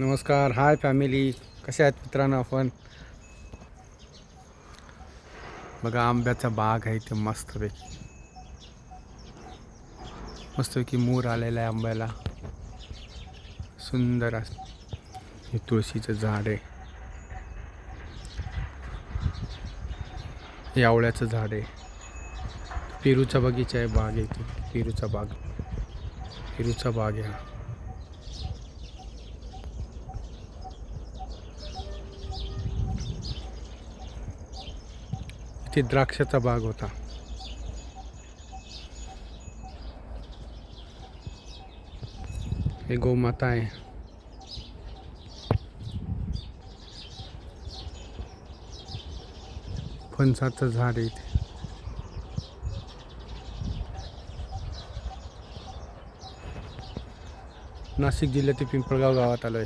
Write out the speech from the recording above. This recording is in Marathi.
नमस्कार, हाय फॅमिली. कशा आहेत मित्रांनो? आपण बघा आंब्याचा बाग आहे इथे मस्तपैकी मूर आलेला आहे आंब्याला. सुंदर असं हे तुळशीचं झाड आहे, हे आवळ्याचं झाड आहे, पेरूचा बगीचा आहे, बाग आहे इथे. पेरूचा बाग आहे हा. इथे द्राक्षाचा बाग होता. हे गोमाता आहे. फणसाचं झाड आहे इथे. नाशिक जिल्ह्यातील पिंपळगाव गावात आलोय.